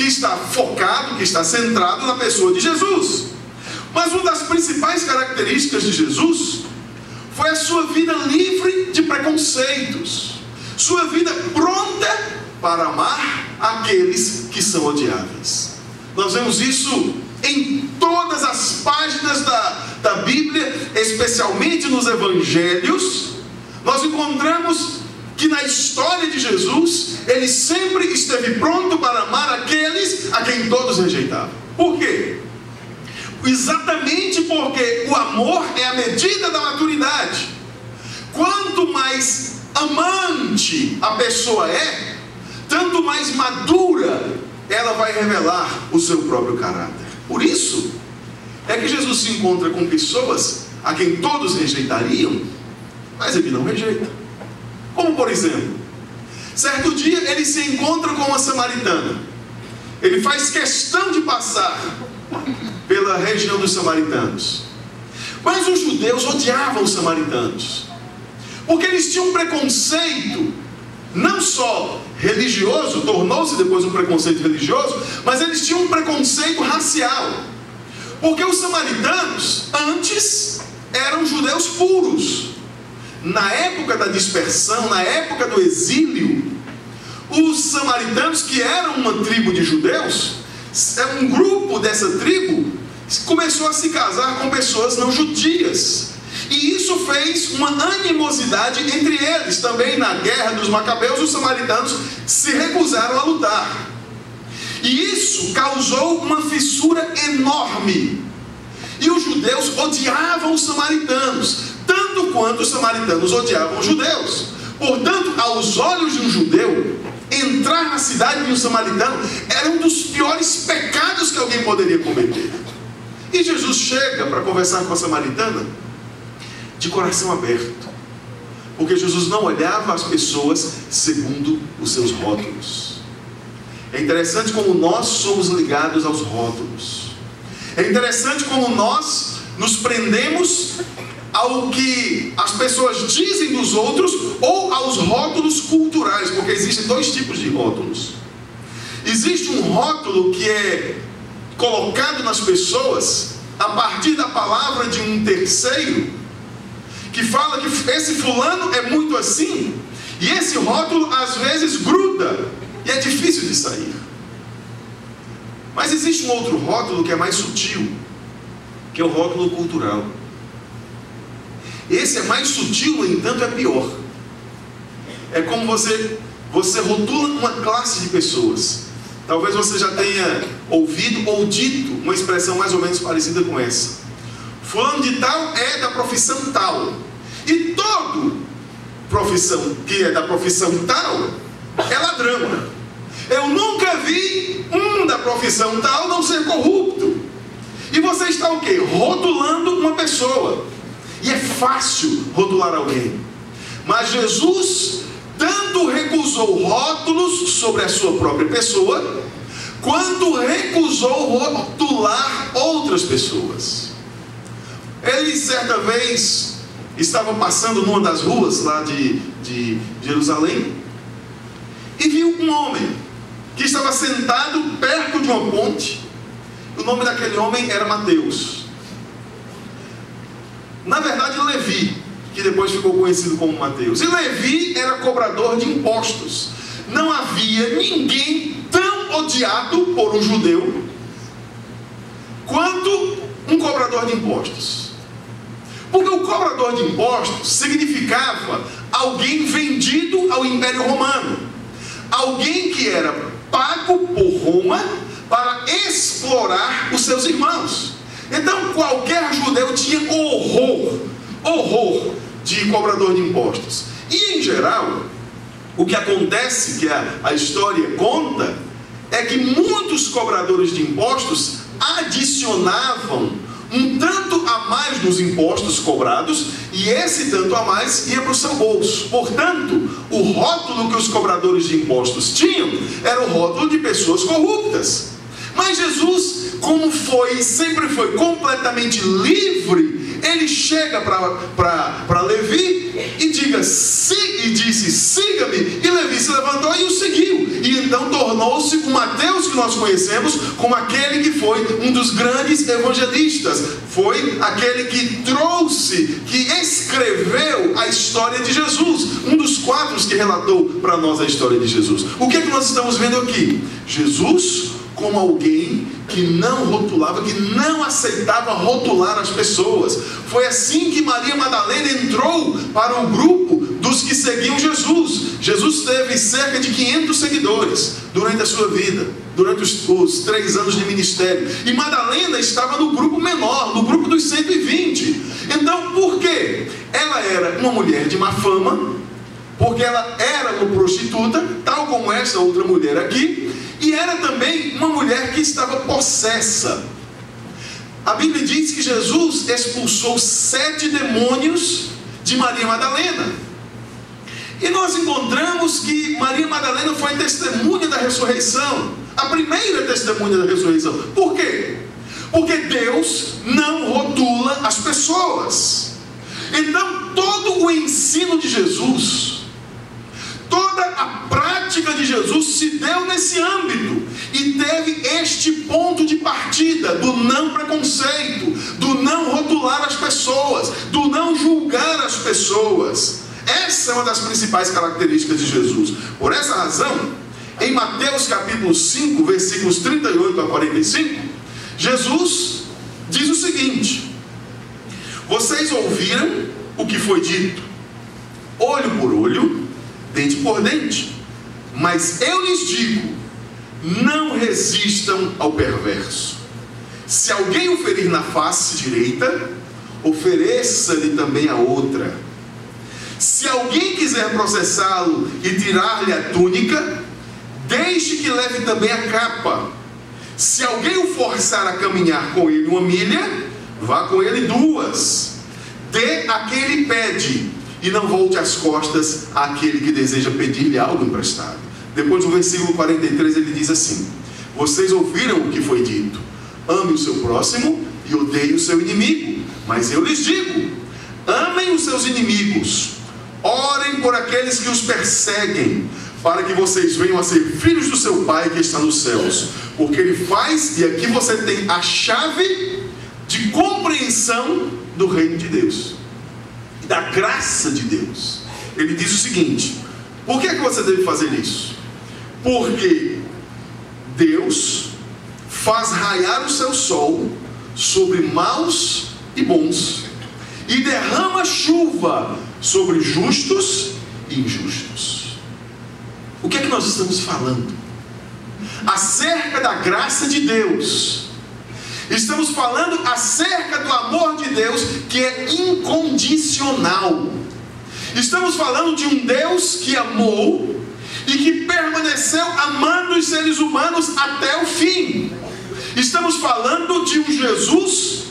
está focado, que está centrado na pessoa de Jesus. Mas uma das principais características de Jesus foi a sua vida livre de preconceitos, sua vida pronta para amar aqueles que são odiáveis. Nós vemos isso em todas as páginas da Bíblia, especialmente nos Evangelhos. Nós encontramos que na história de Jesus, ele sempre esteve pronto para amar aqueles a quem todos rejeitavam. Por quê? Exatamente porque o amor é a medida da maturidade. Quanto mais amante a pessoa é, tanto mais madura ela vai revelar o seu próprio caráter. Por isso é que Jesus se encontra com pessoas a quem todos rejeitariam, mas ele não rejeita. Como por exemplo, certo dia ele se encontra com uma samaritana. Ele faz questão de passar pela região dos samaritanos. Mas os judeus odiavam os samaritanos, porque eles tinham um preconceito, não só religioso, tornou-se depois um preconceito religioso, mas eles tinham um preconceito racial. Porque os samaritanos, antes, eram judeus puros. Na época da dispersão, na época do exílio, os samaritanos, que eram uma tribo de judeus, um grupo dessa tribo começou a se casar com pessoas não judias. E isso fez uma animosidade entre eles. Também na guerra dos Macabeus, os samaritanos se recusaram a lutar. E isso causou uma fissura enorme. E os judeus odiavam os samaritanos, tanto quanto os samaritanos odiavam os judeus. Portanto, aos olhos de um judeu, entrar na cidade de um samaritano era um dos piores pecados que alguém poderia cometer. E Jesus chega para conversar com a samaritana de coração aberto, porque Jesus não olhava as pessoas segundo os seus rótulos. É interessante como nós somos ligados aos rótulos. É interessante como nós nos prendemos ao que as pessoas dizem dos outros ou aos rótulos culturais, porque existem dois tipos de rótulos. Existe um rótulo que é colocado nas pessoas a partir da palavra de um terceiro, que fala que esse fulano é muito assim, e esse rótulo às vezes gruda e é difícil de sair. Mas existe um outro rótulo que é mais sutil, que é o rótulo cultural. Esse é mais sutil, no entanto é pior. É como você rotula uma classe de pessoas. Talvez você já tenha ouvido ou dito uma expressão mais ou menos parecida com essa. Fulano de tal é da profissão tal. E todo profissão que é da profissão tal é ladrão. Eu nunca vi um da profissão tal não ser corrupto. E você está o quê? Rotulando uma pessoa. E é fácil rotular alguém. Mas Jesus tanto recusou rótulos sobre a sua própria pessoa, quanto recusou rotular outras pessoas. Ele certa vez estava passando numa das ruas lá de Jerusalém e viu um homem que estava sentado perto de uma ponte. O nome daquele homem era Mateus. Na verdade, Levi, que depois ficou conhecido como Mateus. E Levi era cobrador de impostos. Não havia ninguém tão odiado por um judeu quanto um cobrador de impostos. Porque o cobrador de impostos significava alguém vendido ao Império Romano. Alguém que era pago por Roma para explorar os seus irmãos. Então qualquer judeu tinha horror de cobrador de impostos. E em geral, o que acontece, que a história conta, é que muitos cobradores de impostos adicionavam um tanto a mais dos impostos cobrados, e esse tanto a mais ia para o seu bolso. Portanto, o rótulo que os cobradores de impostos tinham era o rótulo de pessoas corruptas. Mas Jesus, como sempre foi completamente livre, ele chega para Levi e disse: siga-me. E Levi se levantou e o seguiu. E então tornou-se o Mateus que nós conhecemos como aquele que foi um dos grandes evangelistas. Foi aquele que trouxe, que escreveu a história de Jesus. Um dos 4 que relatou para nós a história de Jesus. O que é que nós estamos vendo aqui? Jesus como alguém que não rotulava, que não aceitava rotular as pessoas. Foi assim que Maria Madalena entrou para o grupo dos que seguiam Jesus. Jesus teve cerca de 500 seguidores durante a sua vida, durante os 3 anos de ministério. E Madalena estava no grupo menor, no grupo dos 120. Então, por quê? Ela era uma mulher de má fama, porque ela era uma prostituta, tal como essa outra mulher aqui, e era também uma mulher que estava possessa. A Bíblia diz que Jesus expulsou 7 demônios de Maria Madalena. E nós encontramos que Maria Madalena foi testemunha da ressurreição, a primeira testemunha da ressurreição. Por quê? Porque Deus não rotula as pessoas. Então todo o ensino de Jesus, toda a prática de Jesus se deu nesse âmbito e teve este ponto de partida do não preconceito, do não rotular as pessoas, do não julgar as pessoas. Essa é uma das principais características de Jesus. Por essa razão, em Mateus capítulo 5, versículos 38 a 45, Jesus diz o seguinte: vocês ouviram o que foi dito, olho por olho, dente por dente. Mas eu lhes digo, não resistam ao perverso. Se alguém o ferir na face direita, ofereça-lhe também a outra. Se alguém quiser processá-lo e tirar-lhe a túnica, deixe que leve também a capa. Se alguém o forçar a caminhar com ele 1 milha, vá com ele 2. Dê a quem lhe pede, e não volte as costas àquele que deseja pedir-lhe algo emprestado. Depois no versículo 43 ele diz assim: vocês ouviram o que foi dito, ame o seu próximo e odeie o seu inimigo. Mas eu lhes digo, amem os seus inimigos, orem por aqueles que os perseguem, para que vocês venham a ser filhos do seu Pai que está nos céus. Porque Ele faz, e aqui você tem a chave de compreensão do reino de Deus, da graça de Deus. Ele diz o seguinte: por que é que você deve fazer isso? Porque Deus faz raiar o seu sol sobre maus e bons, e derrama chuva sobre justos e injustos. O que é que nós estamos falando? Acerca da graça de Deus. Estamos falando acerca do amor de Deus, que é incondicional. Estamos falando de um Deus que amou e que permaneceu amando os seres humanos até o fim. Estamos falando de um Jesus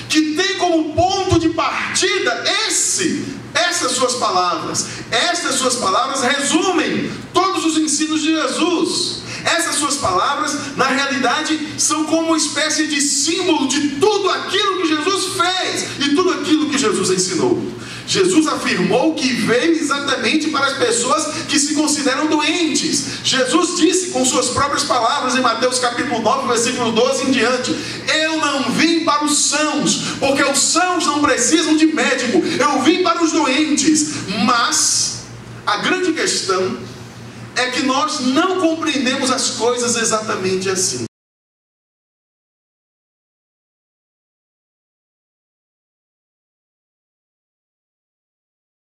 que tem como ponto de partida essas suas palavras. Estas suas palavras resumem todos os ensinos de Jesus. Essas suas palavras, na realidade, são como uma espécie de símbolo de tudo aquilo que Jesus fez e tudo aquilo que Jesus ensinou. Jesus afirmou que veio exatamente para as pessoas que se consideram doentes. Jesus disse com suas próprias palavras em Mateus capítulo 9, versículo 12 em diante: eu não vim para os sãos, porque os sãos não precisam de médico, eu vim para os doentes. Mas a grande questão é que nós não compreendemos as coisas exatamente assim.